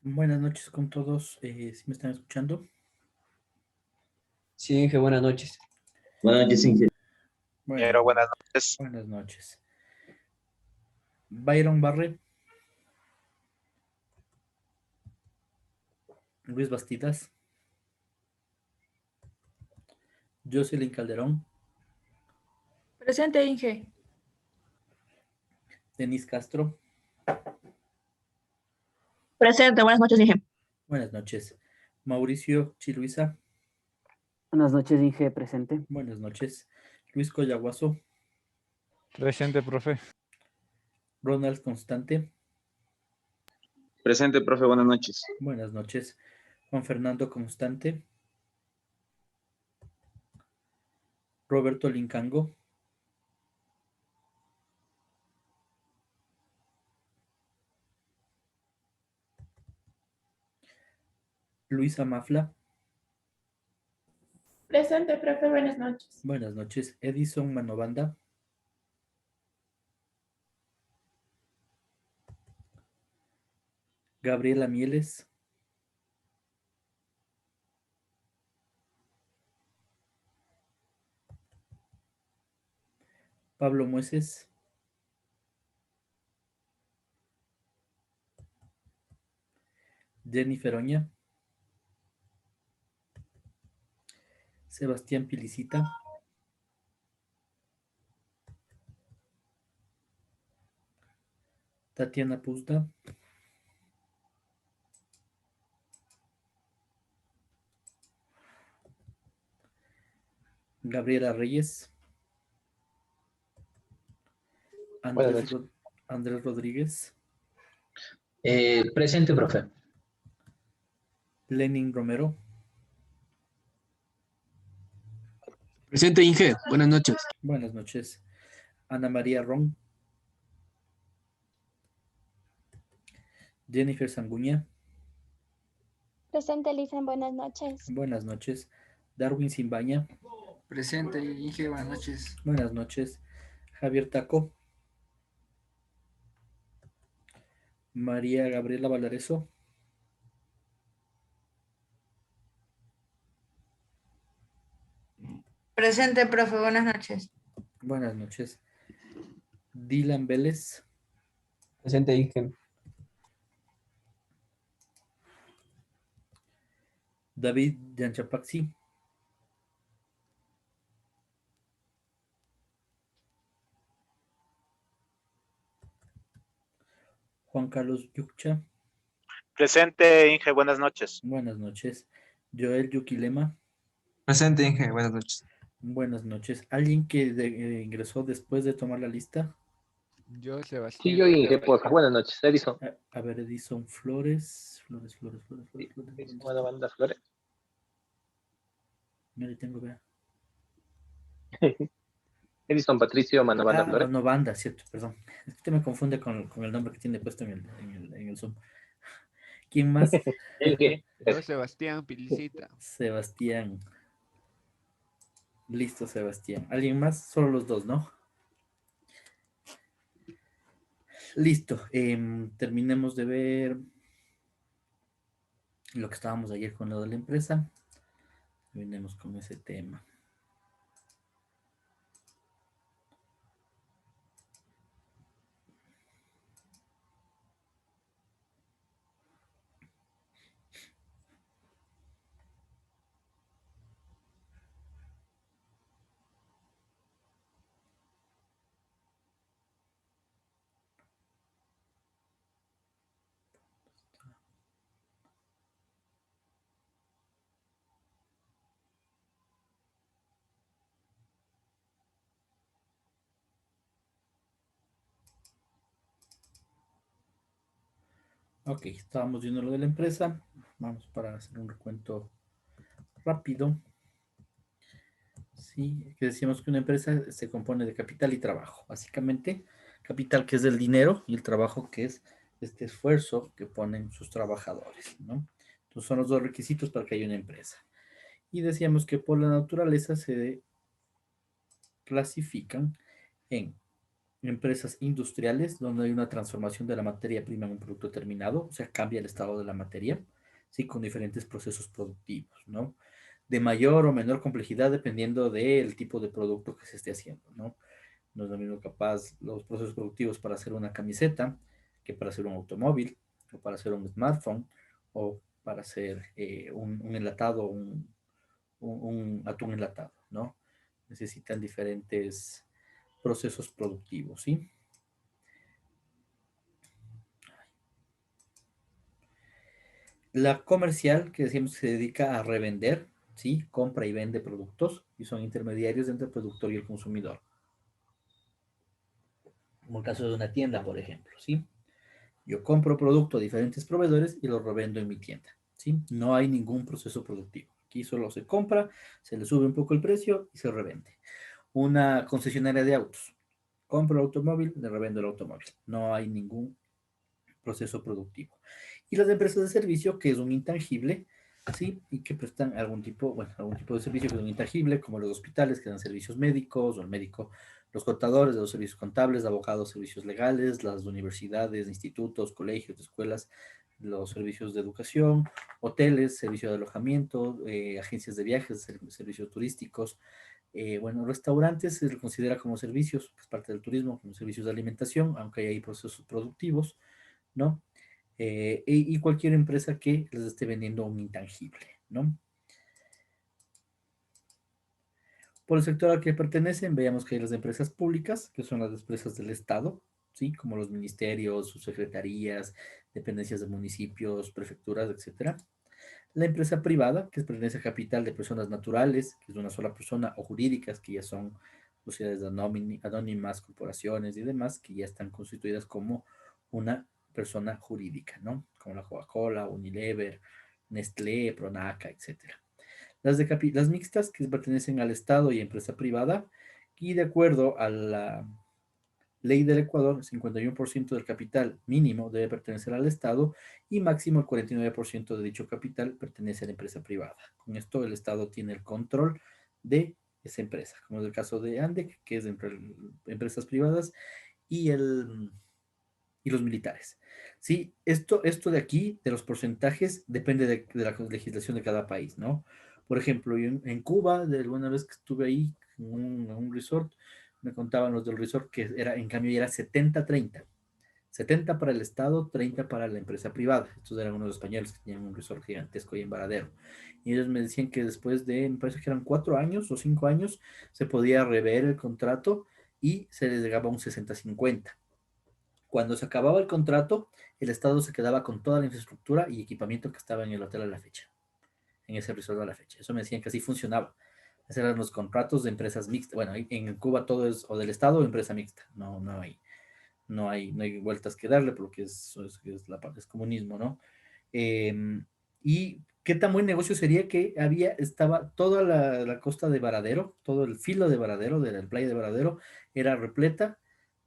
Buenas noches con todos. ¿Sí me están escuchando? Sí, Inge, buenas noches. Buenas noches, Inge. Buenas, Buenas noches. buenas noches. Byron Barre, Luis Bastidas, Jocelyn Calderón, Presente, Inge. Denis Castro. Presente, buenas noches, Inge. Buenas noches. Mauricio Chiluisa. Buenas noches, Inge, presente. Buenas noches. Luis Collaguaso. Presente, profe. Ronald Constante. Presente, profe, buenas noches. Buenas noches. Juan Fernando Constante. Roberto Lincango. Luisa Mafla. Presente, profe, buenas noches. Buenas noches. Edison Manobanda. Gabriela Mieles. Pablo Mueces. Jennifer Oña. Sebastián Pilicita. Tatiana Puzda. Gabriela Reyes. Andrés Rodríguez. Presente, profe. Lenin Romero. Presente, Inge, buenas noches. Buenas noches. Ana María Ron. Jennifer Sanguña. Presente, Lisa, buenas noches. Buenas noches. Darwin Simbaña. Presente, Inge, buenas noches. Buenas noches. Javier Taco. María Gabriela Valareso. Presente, profe, buenas noches. Buenas noches. Dylan Vélez. Presente, Inge. David Yanchapaxi. Juan Carlos Yuccha. Presente, Inge, buenas noches. Buenas noches. Joel Yuquilema. Presente, Inge, buenas noches. Buenas noches. ¿Alguien que ingresó después de tomar la lista? Yo, Sebastián. Sí, yo, Inge, por favor. Buenas noches, Edison. A ver, Edison Flores. Flores. Buena banda, Flores. Mira, ahí tengo, vea. Edison Patricio Manobanda Flores. Manobanda, cierto, perdón. Usted me confunde con el nombre que tiene puesto en el Zoom. ¿Quién más? Yo, Sebastián Pilicita. Sebastián. Listo, Sebastián. ¿Alguien más? Solo los dos, ¿no? Listo. Terminemos de ver lo que estábamos ayer con lo de la empresa. Terminemos con ese tema. Ok, estábamos viendo lo de la empresa. Vamos para hacer un recuento rápido. Sí, que decíamos que una empresa se compone de capital y trabajo. Básicamente, capital que es el dinero y el trabajo que es este esfuerzo que ponen sus trabajadores, ¿no? Entonces son los dos requisitos para que haya una empresa. Y decíamos que por la naturaleza se clasifican en empresas industriales donde hay una transformación de la materia prima en un producto terminado, o sea, cambia el estado de la materia, ¿sí? Con diferentes procesos productivos, ¿no? De mayor o menor complejidad dependiendo del tipo de producto que se esté haciendo, ¿no? No es lo mismo capaz los procesos productivos para hacer una camiseta que para hacer un automóvil, o para hacer un smartphone, o para hacer un enlatado, un atún enlatado, ¿no? Necesitan diferentes procesos productivos, ¿sí? La comercial, que decíamos que se dedica a revender, ¿sí? Compra y vende productos y son intermediarios entre el productor y el consumidor. Como el caso de una tienda, por ejemplo, ¿sí? Yo compro producto a diferentes proveedores y lo revendo en mi tienda, ¿sí? No hay ningún proceso productivo. Aquí solo se compra, se le sube un poco el precio y se revende. Una concesionaria de autos. Compro el automóvil, le revendo el automóvil. No hay ningún proceso productivo. Y las empresas de servicio, que es un intangible, ¿sí? Y que prestan algún tipo de servicio que es un intangible, como los hospitales que dan servicios médicos, o el médico, los contadores de los servicios contables, abogados, servicios legales, las universidades, institutos, colegios, escuelas, los servicios de educación, hoteles, servicio de alojamiento, agencias de viajes, servicios turísticos, restaurantes se considera como servicios, es parte del turismo, como servicios de alimentación, aunque hay procesos productivos, ¿no? Y cualquier empresa que les esté vendiendo un intangible, ¿no? Por el sector al que pertenecen, veamos que hay las empresas públicas, que son las empresas del Estado, ¿sí? Como los ministerios, sus secretarías, dependencias de municipios, prefecturas, etcétera. La empresa privada, que pertenece a capital de personas naturales, que es de una sola persona, o jurídicas, que ya son sociedades anónimas, corporaciones y demás, que ya están constituidas como una persona jurídica, ¿no? Como la Coca-Cola, Unilever, Nestlé, Pronaca, etcétera. Las mixtas, que pertenecen al Estado y empresa privada, y de acuerdo a la ley del Ecuador, 51% del capital mínimo debe pertenecer al Estado y máximo el 49% de dicho capital pertenece a la empresa privada. Con esto el Estado tiene el control de esa empresa, como es el caso de Andec, que es entre empresas privadas, y los militares. Sí, esto de aquí, de los porcentajes, depende de la legislación de cada país, ¿no? Por ejemplo, en Cuba, de alguna vez que estuve ahí en un resort, me contaban los del resort que en cambio era 70-30. 70 para el Estado, 30 para la empresa privada. Estos eran unos españoles que tenían un resort gigantesco ahí en Varadero. Y ellos me decían que después de, me parece que eran 4 años o 5 años, se podía rever el contrato y se les llegaba a un 60-50. Cuando se acababa el contrato, el Estado se quedaba con toda la infraestructura y equipamiento que estaba en el hotel a la fecha, en ese resort a la fecha. Eso me decían que así funcionaba. Esos eran los contratos de empresas mixtas. Bueno, en Cuba todo es o del Estado o empresa mixta. No hay vueltas que darle porque es comunismo, ¿no? Y qué tan buen negocio sería que estaba toda la costa de Varadero, todo el filo de Varadero, de la playa de Varadero, era repleta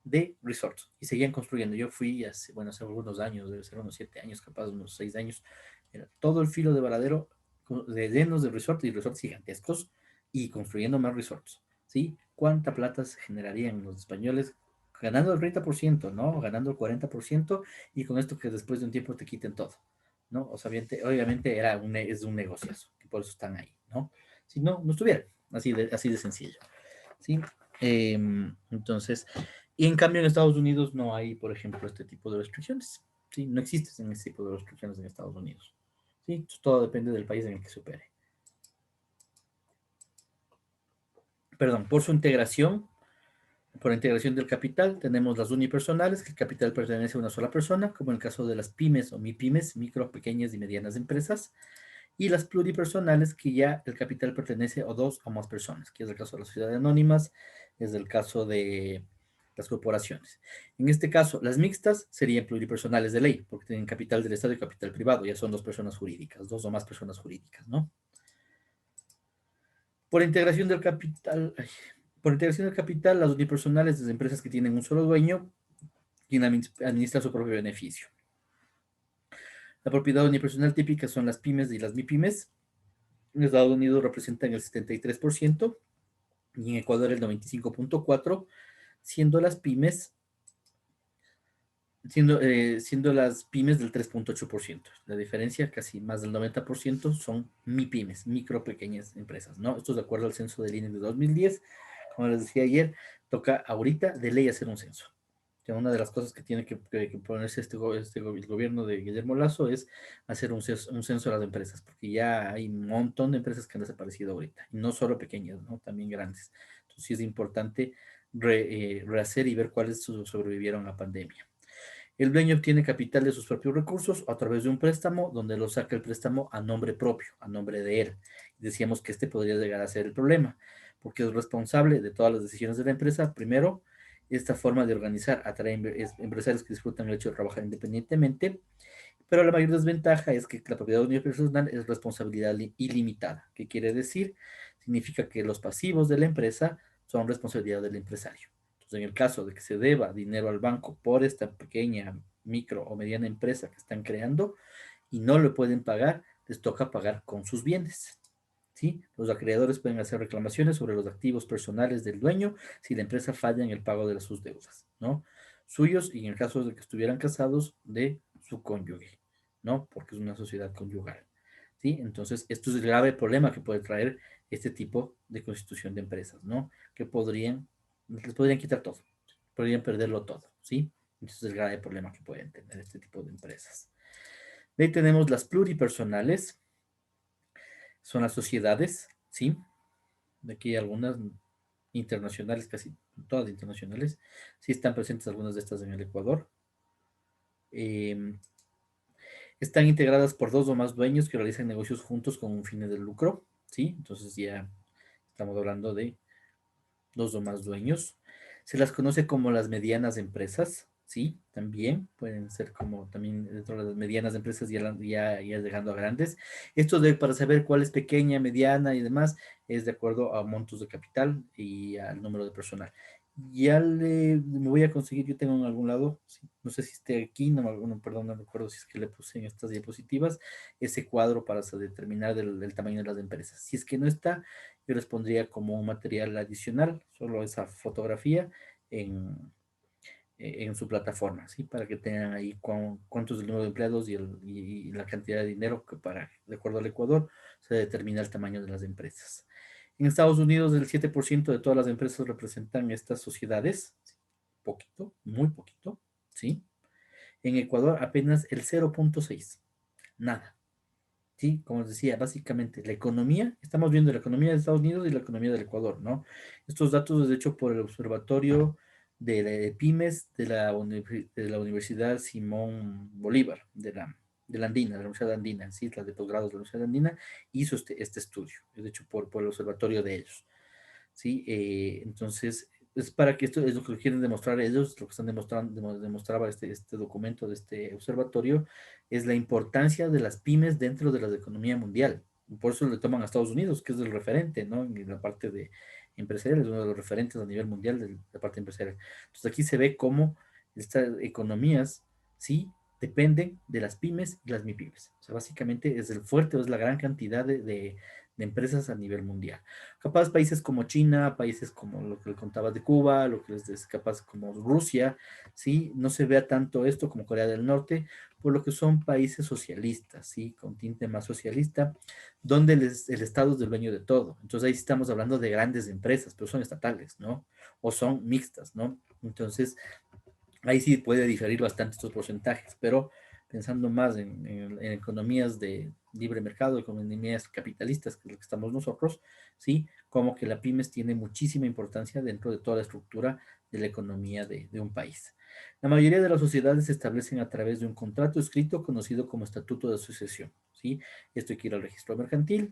de resorts y seguían construyendo. Yo fui hace algunos años, debe ser unos 7 años, capaz unos 6 años, era todo el filo de Varadero llenos de resorts y resorts gigantescos y construyendo más resorts, ¿sí? ¿Cuánta plata se generarían los españoles ganando el 30%, ¿no? Ganando el 40% y con esto que después de un tiempo te quiten todo, ¿no? O sea, obviamente es un negociazo, que por eso están ahí, ¿no? Si no, no estuvieran, así de sencillo, ¿sí? Entonces, y en cambio en Estados Unidos no hay, por ejemplo, este tipo de restricciones, ¿sí? No existen este tipo de restricciones en Estados Unidos, ¿sí? Entonces, todo depende del país en el que se opere. Perdón, por integración del capital, tenemos las unipersonales, que el capital pertenece a una sola persona, como en el caso de las pymes o MIPYMES, micro, pequeñas y medianas empresas, y las pluripersonales, que ya el capital pertenece a 2 o más personas, que es el caso de las sociedades anónimas, es el caso de las corporaciones. En este caso, las mixtas serían pluripersonales de ley, porque tienen capital del Estado y capital privado, ya son 2 personas jurídicas, 2 o más personas jurídicas, ¿no? Por integración del capital, las unipersonales de empresas que tienen un solo dueño, quien administra su propio beneficio. La propiedad unipersonal típica son las pymes y las MIPYMES. En Estados Unidos representan el 73% y en Ecuador el 95.4%, siendo las pymes siendo las pymes del 3.8%. La diferencia, casi más del 90%, son MIPYMES, micro, pequeñas empresas, ¿no? Esto es de acuerdo al censo del INE de 2010. Como les decía ayer, toca ahorita de ley hacer un censo. Que una de las cosas que tiene que ponerse el gobierno de Guillermo Lasso es hacer un censo a las empresas, porque ya hay un montón de empresas que han desaparecido ahorita, y no solo pequeñas, ¿no? También grandes. Entonces sí es importante rehacer y ver cuáles sobrevivieron a la pandemia. El dueño obtiene capital de sus propios recursos a través de un préstamo, donde lo saca el préstamo a nombre propio, a nombre de él. Decíamos que este podría llegar a ser el problema, porque es responsable de todas las decisiones de la empresa. Primero, esta forma de organizar atrae empresarios que disfrutan el hecho de trabajar independientemente, pero la mayor desventaja es que la propiedad unipersonal es responsabilidad ilimitada. ¿Qué quiere decir? Significa que los pasivos de la empresa son responsabilidad del empresario. En el caso de que se deba dinero al banco por esta pequeña, micro o mediana empresa que están creando y no lo pueden pagar, les toca pagar con sus bienes. ¿Sí? Los acreedores pueden hacer reclamaciones sobre los activos personales del dueño si la empresa falla en el pago de sus deudas, ¿no? Suyos y en el caso de que estuvieran casados, de su cónyuge, ¿no? Porque es una sociedad conyugal. ¿Sí? Entonces, esto es el grave problema que puede traer este tipo de constitución de empresas, ¿no? Que les podrían quitar todo, podrían perderlo todo, ¿sí? Entonces es el grave problema que pueden tener este tipo de empresas. De ahí tenemos las pluripersonales, son las sociedades, ¿sí? De aquí hay algunas internacionales, casi todas internacionales, sí están presentes algunas de estas en el Ecuador. Están integradas por dos o más dueños que realizan negocios juntos con un fin de lucro, ¿sí? Entonces ya estamos hablando de dos o más dueños. Se las conoce como las medianas empresas, ¿sí? También pueden ser como también dentro de las medianas empresas ya llegando a grandes. Esto para saber cuál es pequeña, mediana y demás es de acuerdo a montos de capital y al número de personal. Ya me voy a conseguir, yo tengo en algún lado, ¿sí? No sé si esté aquí, perdón, no recuerdo si es que le puse en estas diapositivas, ese cuadro para determinar el tamaño de las empresas. Si es que no está, yo les pondría como un material adicional, solo esa fotografía en su plataforma, ¿sí? Para que tengan ahí cuántos es el número de empleados y la cantidad de dinero que de acuerdo al Ecuador, se determina el tamaño de las empresas. En Estados Unidos, el 7% de todas las empresas representan estas sociedades, ¿sí? Poquito, muy poquito, ¿sí? En Ecuador, apenas el 0.6%, nada. Sí, como les decía, básicamente la economía, estamos viendo la economía de Estados Unidos y la economía del Ecuador, ¿no? Estos datos, de hecho, por el Observatorio de Pymes de la Universidad Simón Bolívar, de la Andina, de la Universidad Andina, ¿sí? La de posgrados de la Universidad Andina, hizo este estudio, de hecho, por el observatorio de ellos, ¿sí? Entonces, es para que esto es lo que quieren demostrar ellos, lo que están demostraba este documento de este observatorio, es la importancia de las pymes dentro de la economía mundial. Por eso le toman a Estados Unidos, que es el referente, ¿no? En la parte de empresarial, es uno de los referentes a nivel mundial de la parte empresarial. Entonces aquí se ve cómo estas economías, sí, dependen de las pymes y las MIPYMES. O sea, básicamente es el fuerte, es la gran cantidad de empresas a nivel mundial. Capaz países como China, países como lo que le contaba de Cuba, lo que les capaz como Rusia, ¿sí? No se vea tanto esto como Corea del Norte, por lo que son países socialistas, ¿sí? Con tinte más socialista, donde el Estado es el dueño de todo. Entonces ahí estamos hablando de grandes empresas, pero son estatales, ¿no? O son mixtas, ¿no? Entonces, ahí sí puede diferir bastante estos porcentajes, pero pensando más en economías de libre mercado, economías capitalistas, que es lo que estamos nosotros, ¿sí? Como que la pymes tiene muchísima importancia dentro de toda la estructura de la economía de un país. La mayoría de las sociedades se establecen a través de un contrato escrito conocido como estatuto de asociación, ¿sí? Esto hay que ir al registro mercantil,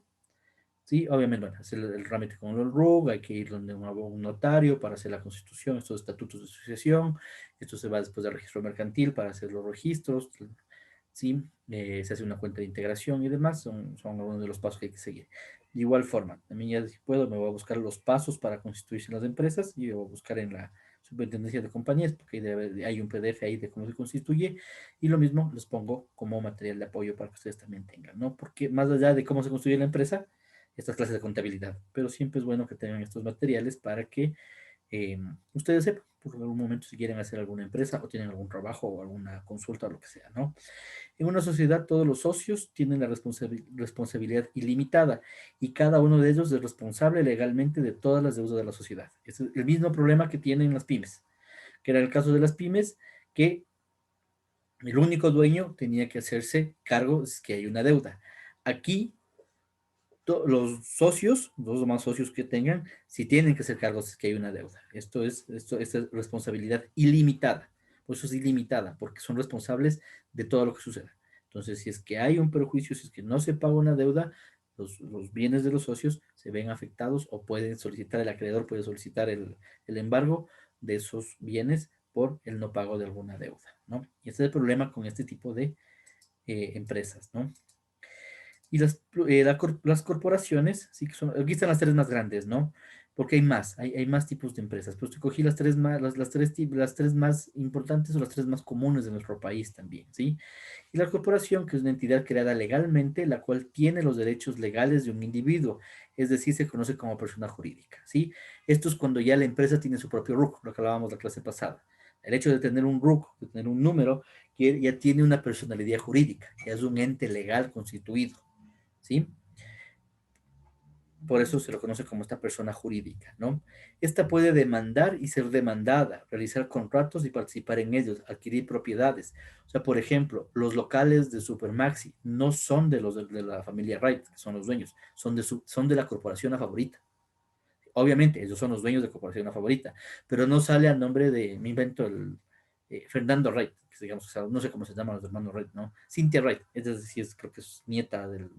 ¿sí? Obviamente, bueno, hacer el trámite con el RUG, hay que ir donde un notario para hacer la constitución, estos estatutos de asociación, esto se va después al registro mercantil para hacer los registros, ¿sí? Se hace una cuenta de integración y demás, son algunos de los pasos que hay que seguir. De igual forma, también ya si puedo, me voy a buscar los pasos para constituirse las empresas y voy a buscar en la superintendencia de compañías, porque hay un PDF ahí de cómo se constituye, y lo mismo les pongo como material de apoyo para que ustedes también tengan, ¿no? Porque más allá de cómo se construye la empresa, estas clases de contabilidad, pero siempre es bueno que tengan estos materiales para que ustedes sepan, por algún momento si quieren hacer alguna empresa o tienen algún trabajo o alguna consulta o lo que sea, ¿no? En una sociedad todos los socios tienen la responsabilidad ilimitada y cada uno de ellos es responsable legalmente de todas las deudas de la sociedad. Es el mismo problema que tienen las pymes, que era el caso de las pymes, que el único dueño tenía que hacerse cargo si es que hay una deuda. Aquí los socios, los demás socios que tengan, sí tienen que hacer cargo si es que hay una deuda. Esta es responsabilidad ilimitada. Por eso es ilimitada, porque son responsables de todo lo que suceda. Entonces, si es que hay un perjuicio, si es que no se paga una deuda, los bienes de los socios se ven afectados o pueden solicitar, el acreedor puede solicitar el embargo de esos bienes por el no pago de alguna deuda, ¿no? Y este es el problema con este tipo de empresas, ¿no? Y las corporaciones, sí que son, aquí están las tres más grandes, ¿no? Porque hay más tipos de empresas. Pero yo cogí las tres más, las tres más importantes o las tres más comunes de nuestro país también, ¿sí? Y la corporación, que es una entidad creada legalmente, la cual tiene los derechos legales de un individuo, es decir, se conoce como persona jurídica, ¿sí? Esto es cuando ya la empresa tiene su propio RUC, lo que hablábamos la clase pasada. El hecho de tener un RUC, de tener un número, que ya tiene una personalidad jurídica, ya es un ente legal constituido, ¿sí? Por eso se lo conoce como esta persona jurídica, ¿no? Esta puede demandar y ser demandada, realizar contratos y participar en ellos, adquirir propiedades. O sea, por ejemplo, los locales de Supermaxi no son de los de la familia Wright, que son los dueños, son de la corporación La Favorita. Obviamente, ellos son los dueños de corporación La Favorita, pero no sale al nombre de, me invento Fernando Wright, que digamos, o sea, no sé cómo se llaman los hermanos Wright, ¿no? Cynthia Wright, es decir, creo que es nieta del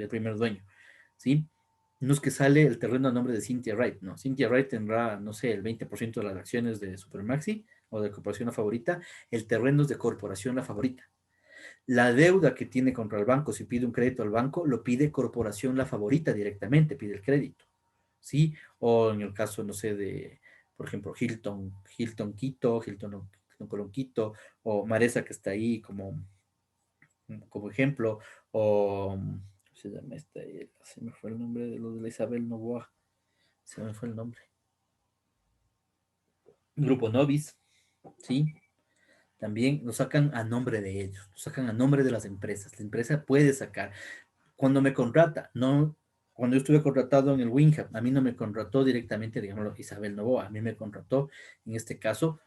primer dueño, ¿sí? No es que sale el terreno a nombre de Cynthia Wright, ¿no? Cynthia Wright tendrá, no sé, el 20% de las acciones de Supermaxi o de Corporación La Favorita, el terreno es de Corporación La Favorita. La deuda que tiene contra el banco, si pide un crédito al banco, lo pide Corporación La Favorita directamente, pide el crédito, ¿sí? O en el caso, no sé, de, por ejemplo, Hilton Quito, Hilton Colón Quito, o Maresa que está ahí como ejemplo, o se llama se me fue el nombre de lo de la Isabel Novoa, se me fue el nombre. Grupo Novis, ¿sí? También lo sacan a nombre de ellos, lo sacan a nombre de las empresas. La empresa puede sacar. Cuando me contrata, no, cuando yo estuve contratado en el WinHub, a mí no me contrató directamente, digamos, Isabel Novoa, a mí me contrató, en este caso,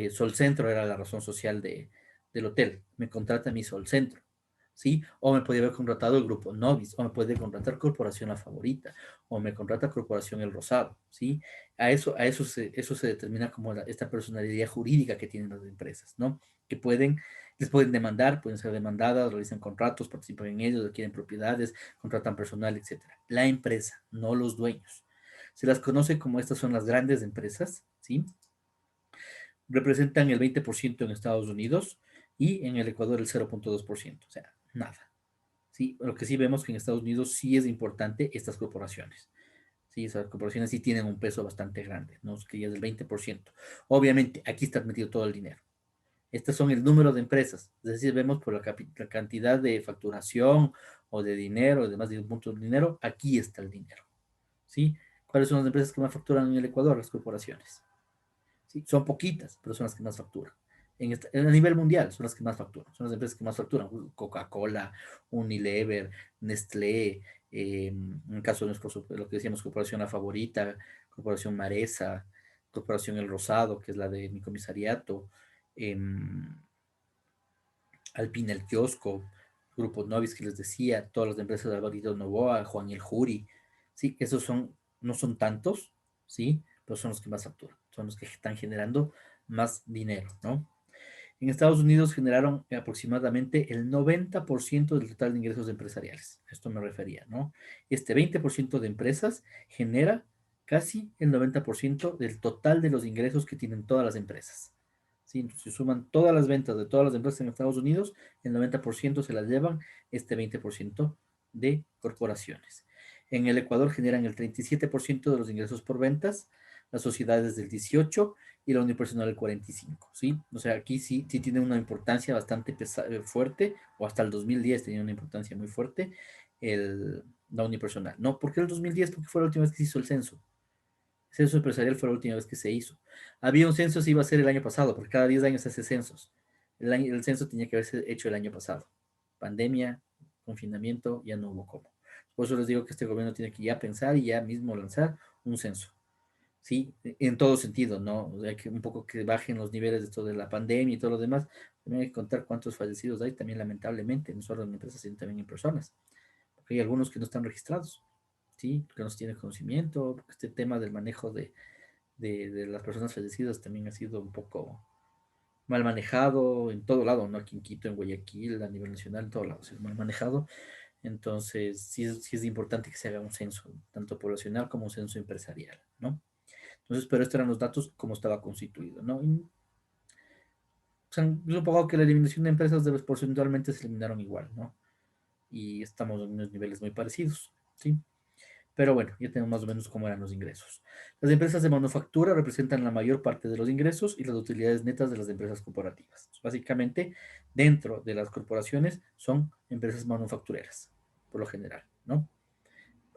Sol Centro era la razón social del hotel, me contrata a mi Sol Centro, ¿sí? O me podría haber contratado el Grupo Novis, o me puede contratar Corporación La Favorita, o me contrata Corporación El Rosado, ¿sí? Eso se determina como esta personalidad jurídica que tienen las empresas, ¿no? Que les pueden demandar, pueden ser demandadas, realizan contratos, participan en ellos, adquieren propiedades, contratan personal, etc. La empresa, no los dueños. Se las conoce como estas son las grandes empresas, ¿sí? Representan el 20% en Estados Unidos y en el Ecuador el 0.2%, o sea, nada. ¿Sí? Lo que sí vemos que en Estados Unidos sí es importante estas corporaciones. Sí, esas corporaciones sí tienen un peso bastante grande, ¿no? Que ya es del 20%. Obviamente, aquí está metido todo el dinero. Estos son el número de empresas, es decir, vemos por la cantidad de facturación o de dinero, además de un punto de dinero, aquí está el dinero. ¿Sí? ¿Cuáles son las empresas que más facturan en el Ecuador? Las corporaciones. ¿Sí? Son poquitas, pero son las que más facturan. A nivel mundial son las que más facturan, son las empresas que más facturan. Coca-Cola, Unilever, Nestlé, en el caso de lo que decíamos, Corporación La Favorita, Corporación Maresa, Corporación El Rosado, que es la de mi comisariato, Alpina El Kiosco, Grupo Novis que les decía, todas las empresas de Alvarito Novoa, Juan El Juri, sí, esos no son tantos, sí, pero son los que más facturan, son los que están generando más dinero, ¿no? En Estados Unidos generaron aproximadamente el 90% del total de ingresos empresariales. A esto me refería, ¿no? Este 20% de empresas genera casi el 90% del total de los ingresos que tienen todas las empresas. ¿Sí? Si suman todas las ventas de todas las empresas en Estados Unidos, el 90% se las llevan este 20% de corporaciones. En el Ecuador generan el 37% de los ingresos por ventas, las sociedades del 18% y la unipersonal el 45%, ¿sí? O sea, aquí sí tiene una importancia bastante fuerte, o hasta el 2010 tenía una importancia muy fuerte la unipersonal. ¿No? ¿Por qué el 2010? Porque fue la última vez que se hizo el censo. El censo empresarial fue la última vez que se hizo. Había un censo, se iba a hacer el año pasado, porque cada 10 años se hace censos. El censo tenía que haberse hecho el año pasado. Pandemia, confinamiento, ya no hubo cómo. Por eso les digo que este gobierno tiene que ya pensar y ya mismo lanzar un censo. ¿Sí? En todo sentido, ¿no? O sea, que un poco que bajen los niveles de todo de la pandemia y todo lo demás. También hay que contar cuántos fallecidos hay también, lamentablemente, no solo en empresas, sino también en personas. Porque hay algunos que no están registrados, ¿sí? Que no se tiene conocimiento, porque este tema del manejo de las personas fallecidas también ha sido un poco mal manejado en todo lado, ¿no? Aquí en Quito, en Guayaquil, a nivel nacional, en todo lado, es mal manejado. Entonces, sí es importante que se haga un censo, tanto poblacional como un censo empresarial, ¿no? Entonces, pero estos eran los datos como estaba constituido, ¿no? Y, o sea, yo supongo que la eliminación de empresas porcentualmente se eliminaron igual, ¿no? Y estamos en unos niveles muy parecidos, ¿sí? Pero bueno, ya tenemos más o menos cómo eran los ingresos. Las empresas de manufactura representan la mayor parte de los ingresos y las utilidades netas de las empresas corporativas. Básicamente, dentro de las corporaciones son empresas manufactureras, por lo general, ¿no?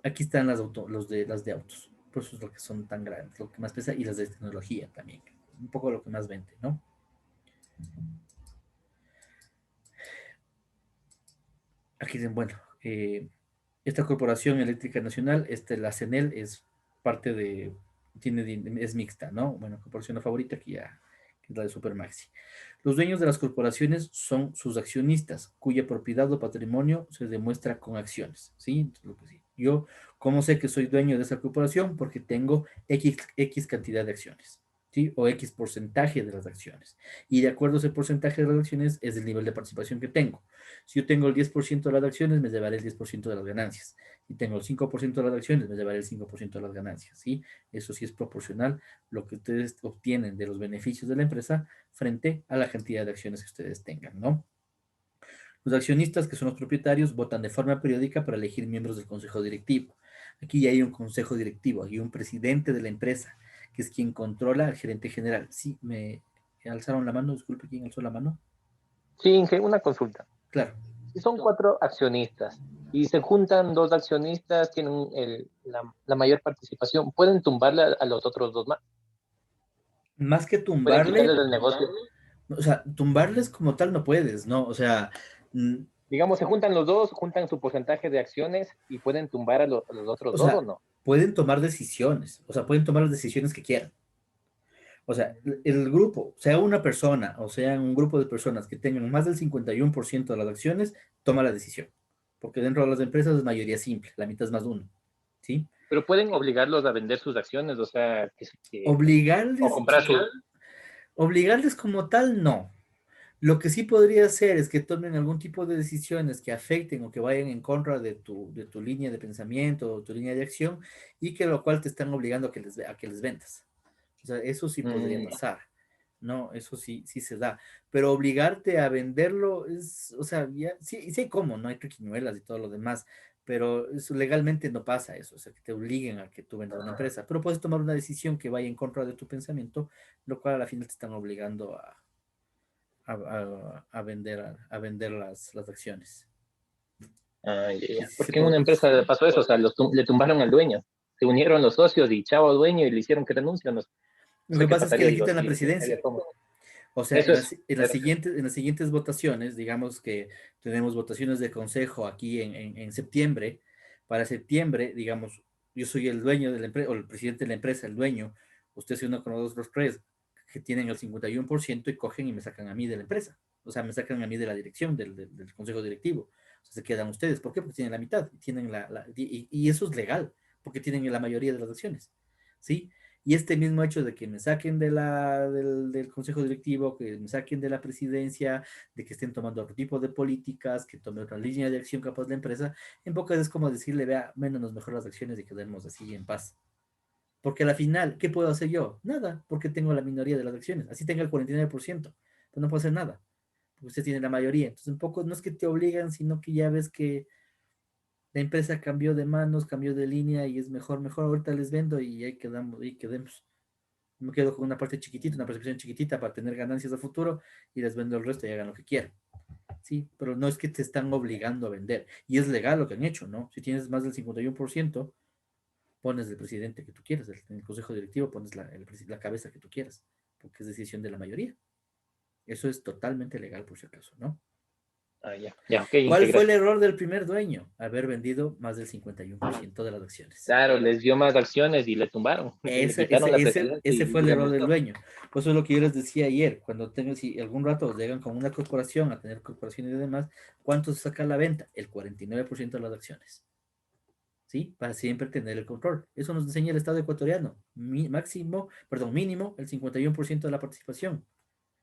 Aquí están las de autos, por eso es lo que son tan grandes, lo que más pesa, y las de tecnología también, un poco lo que más vende, ¿no? Aquí dicen, bueno, esta Corporación Eléctrica Nacional, la CENEL, es parte de, es mixta, ¿no? Bueno, corporación favorita que ya que es la de Supermaxi. Los dueños de las corporaciones son sus accionistas, cuya propiedad o patrimonio se demuestra con acciones, ¿sí? Entonces, lo que sí. Yo, ¿cómo sé que soy dueño de esa corporación? Porque tengo X cantidad de acciones, ¿sí? O X porcentaje de las acciones. Y de acuerdo a ese porcentaje de las acciones es el nivel de participación que tengo. Si yo tengo el 10% de las acciones, me llevaré el 10% de las ganancias. Si tengo el 5% de las acciones, me llevaré el 5% de las ganancias, ¿sí? Eso sí es proporcional lo que ustedes obtienen de los beneficios de la empresa frente a la cantidad de acciones que ustedes tengan, ¿no? Los accionistas, que son los propietarios, votan de forma periódica para elegir miembros del consejo directivo. Aquí ya hay un consejo directivo, hay un presidente de la empresa, que es quien controla al gerente general. Sí, me alzaron la mano, disculpe, ¿quién alzó la mano? Sí, Inge, una consulta. Claro. Si son 4 accionistas y se juntan 2 accionistas, tienen la mayor participación, ¿pueden tumbarle a los otros 2 más? Más que ¿Pueden tumbarle, quitarles el negocio? o sea, tumbarles como tal no puedes, ¿no? O sea, Digamos, se juntan los dos, juntan su porcentaje de acciones y pueden tumbar a los otros o 2 sea, o no. pueden tomar decisiones, o sea, pueden tomar las decisiones que quieran. O sea, el grupo, sea una persona o sea un grupo de personas que tengan más del 51% de las acciones, toma la decisión. Porque dentro de las empresas es mayoría simple, la mitad es más uno, ¿sí? Pero pueden obligarlos a vender sus acciones, o sea, Obligarles, o comprar su... obligarles como tal, no. Lo que sí podría hacer es que tomen algún tipo de decisiones que afecten o que vayan en contra de tu línea de pensamiento o tu línea de acción y que lo cual te están obligando a que les vendas. O sea, eso sí podría pasar. No, eso sí, sí se da. Pero obligarte a venderlo es, o sea, ya, sí, sí hay cómo, no hay triquiñuelas y todo lo demás, pero eso, legalmente no pasa eso, o sea, que te obliguen a que tú vendas una empresa. Pero puedes tomar una decisión que vaya en contra de tu pensamiento, lo cual a la final te están obligando a vender las acciones. Ah, ya, ya. Sí, sí Porque en una empresa pasó eso, o sea, le tumbaron al dueño. Se unieron los socios y chavo dueño y le hicieron que renuncie. No Lo sé que qué pasa es que pasaría, le digo, quitan la si presidencia. había cómo. O sea, Eso es. en las siguientes votaciones, digamos que tenemos votaciones de consejo aquí en septiembre. Para septiembre, digamos, yo soy el dueño de la empresa, o el presidente de la empresa, el dueño, usted se une con los otros tres que tienen el 51% y cogen y me sacan a mí de la empresa. O sea, me sacan a mí de la dirección, del consejo directivo. O sea, se quedan ustedes. ¿Por qué? Porque tienen la mitad. Tienen y eso es legal, porque tienen la mayoría de las acciones. ¿Sí? Y este mismo hecho de que me saquen del consejo directivo, que me saquen de la presidencia, de que estén tomando otro tipo de políticas, que tome otra línea de acción capaz de la empresa, en pocas es como decirle, vea, menos mejor las acciones y quedemos así en paz. Porque a la final, ¿qué puedo hacer yo? Nada, porque tengo la minoría de las acciones. Así tenga el 49%, pues no puedo hacer nada, porque usted tiene la mayoría. Entonces, un poco no es que te obligan, sino que ya ves que la empresa cambió de manos, cambió de línea y es mejor, ahorita les vendo y ahí quedemos. Me quedo con una parte chiquitita, una percepción chiquitita para tener ganancias a futuro y les vendo el resto y hagan lo que quieran. Sí, pero no es que te están obligando a vender. Y es legal lo que han hecho, ¿no? Si tienes más del 51%, pones el presidente que tú quieras, en el consejo directivo pones la cabeza que tú quieras, porque es decisión de la mayoría. Eso es totalmente legal, por si acaso, ¿no? Ya, ok. ¿Cuál fue el error del primer dueño? Haber vendido más del 51% de las acciones. Claro, les dio más acciones y le tumbaron. Ese fue el error del dueño. Pues eso es lo que yo les decía ayer. Cuando si algún rato llegan con una corporación a tener corporaciones y demás, ¿cuánto se saca a la venta? El 49% de las acciones. ¿Sí? Para siempre tener el control. Eso nos enseña el Estado ecuatoriano. Mínimo el 51% de la participación.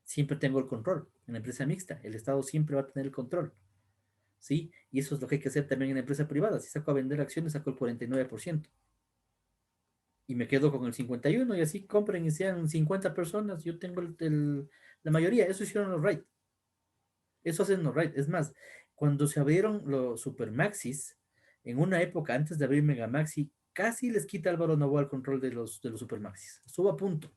Siempre tengo el control. En la empresa mixta, el Estado siempre va a tener el control. ¿Sí? Y eso es lo que hay que hacer también en la empresa privada. Si saco a vender acciones, saco el 49%. Y me quedo con el 51% y así compren y sean 50 personas. Yo tengo la mayoría. Eso hicieron los REIT. Eso hacen los REIT. Es más, cuando se abrieron los Supermaxis, en una época antes de abrir Megamaxi, casi les quita Álvaro Novoa el control de los Supermaxis. Estuvo a punto.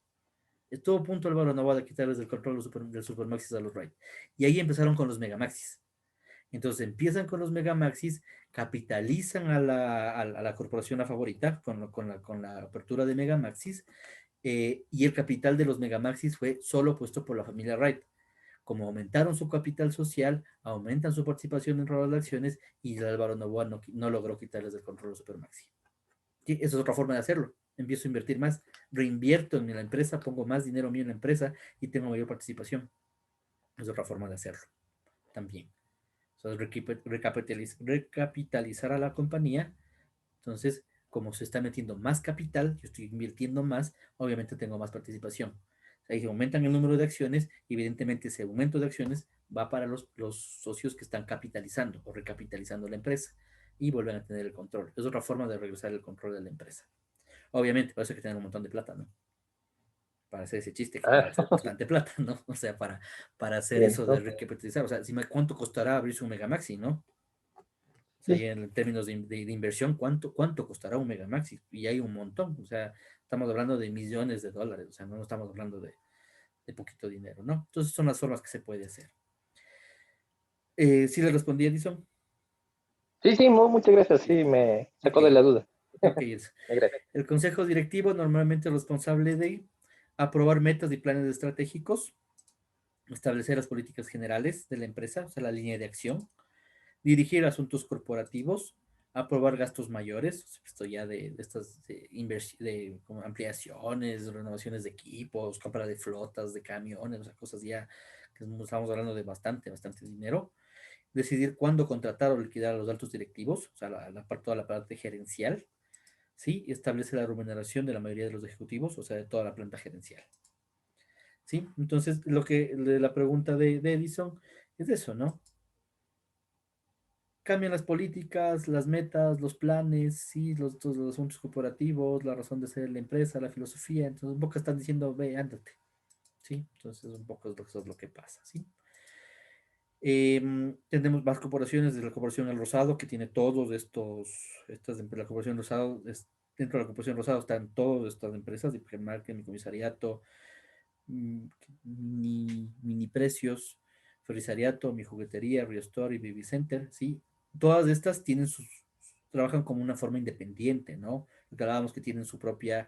Estuvo a punto Álvaro Novoa de quitarles el control del Supermaxis a los REIT. Y ahí empezaron con los Megamaxis. Entonces empiezan con los Megamaxis, capitalizan a la corporación La Favorita con la apertura de Megamaxis, y el capital de los Megamaxis fue solo puesto por la familia Wright. Como aumentaron su capital social, aumentan su participación en rodas de acciones y Álvaro Novoa no logró quitarles el control de Supermaxi. ¿Sí? Esa es otra forma de hacerlo. Empiezo a invertir más, reinvierto en la empresa, pongo más dinero mío en la empresa y tengo mayor participación. Es otra forma de hacerlo también. Entonces, recapitalizar a la compañía. Entonces, como se está metiendo más capital, yo estoy invirtiendo más, obviamente tengo más participación. Ahí se aumentan el número de acciones, evidentemente ese aumento de acciones va para los socios que están capitalizando o recapitalizando la empresa y vuelven a tener el control. Es otra forma de regresar el control de la empresa. Obviamente, para eso hay que tener un montón de plata, ¿no? Para hacer ese chiste, que tiene que ser bastante plata, ¿no? O sea, para hacer eso de recapitalizar. O sea, ¿cuánto costará abrirse un Megamaxi, no? O sea, en términos de inversión, ¿cuánto costará un Megamaxi? Y hay un montón. O sea, estamos hablando de millones de dólares. O sea, no estamos hablando de poquito dinero, ¿no? Entonces son las formas que se puede hacer. ¿Sí le respondí, Edison? Sí, muchas gracias. Sí, me sacó de la duda. Okay. El consejo directivo normalmente es responsable de aprobar metas y planes estratégicos, establecer las políticas generales de la empresa, o sea, la línea de acción, dirigir asuntos corporativos, aprobar gastos mayores, esto ya de estas como ampliaciones, renovaciones de equipos, compra de flotas, de camiones, o sea, cosas ya que estamos hablando de bastante dinero. Decidir cuándo contratar o liquidar a los altos directivos, o sea, toda la parte gerencial, ¿sí? Y establece la remuneración de la mayoría de los ejecutivos, o sea, de toda la planta gerencial. ¿Sí? Entonces, la pregunta de Edison es eso, ¿no? Cambian las políticas, las metas, los planes, sí, todos los asuntos corporativos, la razón de ser de la empresa, la filosofía. Entonces, un poco están diciendo, ve, ándate. ¿Sí? Entonces, un poco es lo que pasa, ¿sí? Tenemos más corporaciones, de la Corporación El Rosado, que tiene todos la Corporación Rosado, dentro de la Corporación Rosado están todas estas empresas, Market, Mi Comisariato, Mini Precios, Ferrisariato, Mi Juguetería, Rio Store y Baby Center, ¿sí? Todas estas trabajan como una forma independiente, ¿no? Porque hablábamos que tienen su propia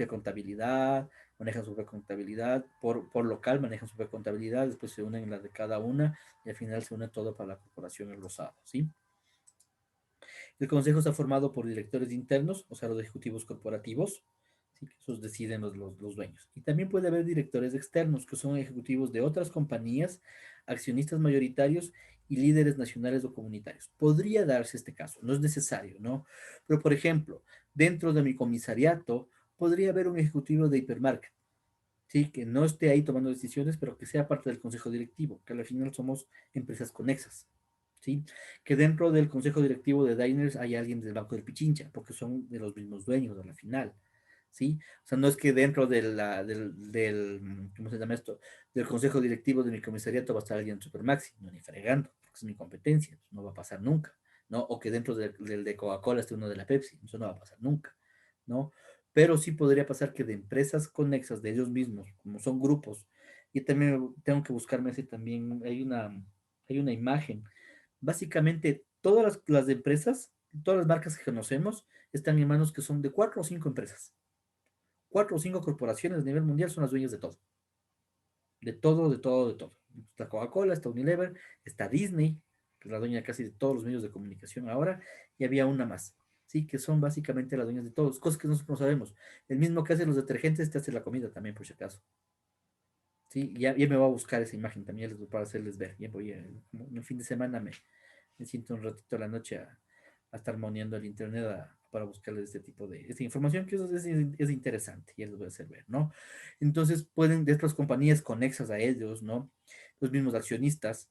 contabilidad, manejan su propia contabilidad, por local manejan su propia contabilidad, después se unen las de cada una y al final se une todo para la Corporación El Rosado, ¿sí? El consejo está formado por directores internos, o sea, los ejecutivos corporativos, ¿sí? Esos deciden los dueños. Y también puede haber directores externos, que son ejecutivos de otras compañías, accionistas mayoritarios y líderes nacionales o comunitarios. Podría darse este caso, no es necesario, ¿no? Pero, por ejemplo, dentro de mi comisariato podría haber un ejecutivo de Hipermarket, ¿sí? Que no esté ahí tomando decisiones, pero que sea parte del consejo directivo, que al final somos empresas conexas, ¿sí? Que dentro del consejo directivo de Diners hay alguien del Banco del Pichincha, porque son de los mismos dueños a la final, ¿sí? O sea, no es que dentro ¿cómo se llama esto? Del consejo directivo de mi comisariato va a estar alguien en Supermaxi, no, ni fregando, porque es mi competencia, no va a pasar nunca, ¿no? O que dentro del de Coca-Cola esté uno de la Pepsi, eso no va a pasar nunca, ¿no? Pero sí podría pasar que de empresas conexas de ellos mismos, como son grupos, y también tengo que buscarme ese también, hay una imagen. Básicamente, todas las empresas, todas las marcas que conocemos, están en manos que son de 4 o 5 empresas. 4 o 5 corporaciones a nivel mundial son las dueñas de todo. De todo, de todo, de todo. Está Coca-Cola, está Unilever, está Disney, que es la dueña casi de todos los medios de comunicación ahora, y había una más, ¿sí? Que son básicamente las dueñas de todos, cosas que nosotros no sabemos. El mismo que hace los detergentes, te hace la comida también, por si acaso. Sí, ya me voy a buscar esa imagen también para hacerles ver. Ya voy un fin de semana me siento un ratito a la noche a estar moneando el internet para buscarles este tipo de esta información que es interesante y les voy a hacer ver, ¿no? Entonces pueden de otras compañías conexas a ellos, ¿no? Los mismos accionistas.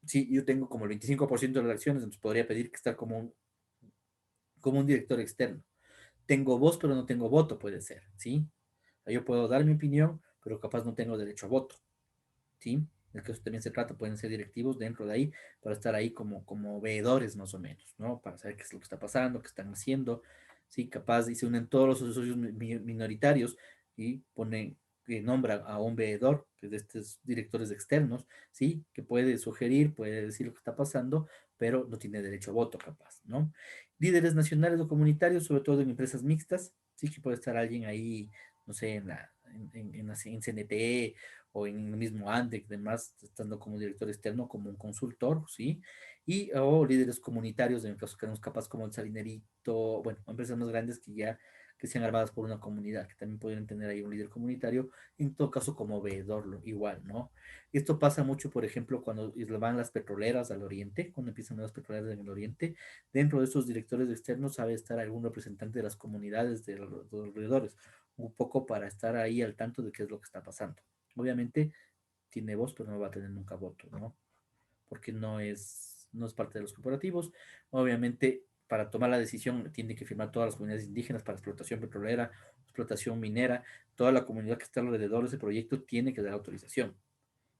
Sí, yo tengo como el 25% de las acciones, entonces podría pedir que estar como un director externo. Tengo voz, pero no tengo voto, puede ser, ¿sí? O sea, yo puedo dar mi opinión, pero capaz no tengo derecho a voto, ¿sí? De que eso también se trata, pueden ser directivos dentro de ahí, para estar ahí como veedores más o menos, ¿no? Para saber qué es lo que está pasando, qué están haciendo, ¿sí? Capaz y se unen todos los socios minoritarios y ponen, nombran a un veedor, que es de estos directores externos, ¿sí? Que puede sugerir, puede decir lo que está pasando, pero no tiene derecho a voto, capaz, ¿no? Líderes nacionales o comunitarios, sobre todo en empresas mixtas, sí que puede estar alguien ahí, no sé, en CNT o en el mismo ANDEC, demás, estando como director externo, como un consultor, ¿sí? O líderes comunitarios, en el caso que tenemos capaz como el Salinerito, bueno, empresas más grandes que sean armadas por una comunidad, que también podrían tener ahí un líder comunitario, en todo caso como veedor, igual, ¿no? Esto pasa mucho, por ejemplo, cuando van las petroleras al oriente, cuando empiezan las petroleras en el oriente, dentro de esos directores externos sabe estar algún representante de las comunidades de los alrededores, un poco para estar ahí al tanto de qué es lo que está pasando. Obviamente tiene voz, pero no va a tener nunca voto, ¿no? Porque no es parte de los corporativos. Obviamente, para tomar la decisión, tiene que firmar todas las comunidades indígenas para explotación petrolera, explotación minera, toda la comunidad que está alrededor de ese proyecto tiene que dar autorización.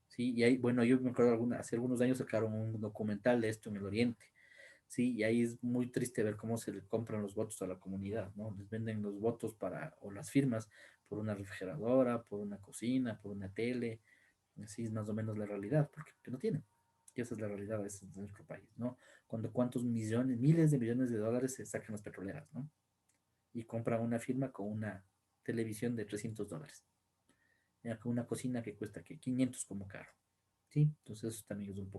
¿Sí? Y ahí, bueno, yo me acuerdo hace algunos años sacaron un documental de esto en el Oriente. Sí, y ahí es muy triste ver cómo se le compran los votos a la comunidad, ¿no? Les venden los votos o las firmas por una refrigeradora, por una cocina, por una tele. Así es más o menos la realidad, porque no tienen. Y esa es la realidad a veces de nuestro país, ¿no? Cuando cuántos millones, miles de millones de dólares se sacan las petroleras, ¿no? Y compran una firma con una televisión de $300. Ya, con una cocina que cuesta que 500 como caro, ¿sí? Entonces eso también es un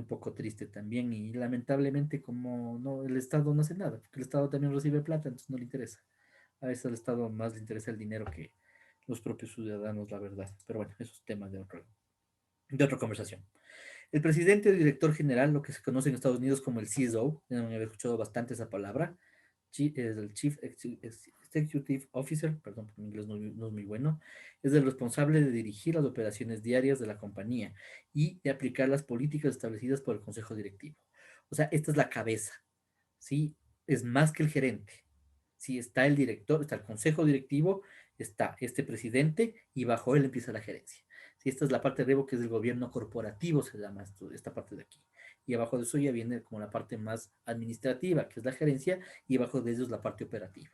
poco triste también y lamentablemente como no, el Estado no hace nada, porque el Estado también recibe plata, entonces no le interesa. A veces al Estado más le interesa el dinero que los propios ciudadanos, la verdad. Pero bueno, eso es tema de otra conversación. El presidente o director general, lo que se conoce en Estados Unidos como el CSO, ya me había escuchado bastante esa palabra, es el Chief Executive Officer, perdón, mi inglés no es muy bueno, es el responsable de dirigir las operaciones diarias de la compañía y de aplicar las políticas establecidas por el consejo directivo. O sea, esta es la cabeza, ¿sí? Es más que el gerente. Sí, está el director, está el consejo directivo, está este presidente y bajo él empieza la gerencia. Sí, esta es la parte de arriba que es el gobierno corporativo, se llama esta parte de aquí. Y abajo de eso ya viene como la parte más administrativa, que es la gerencia, y abajo de ellos la parte operativa.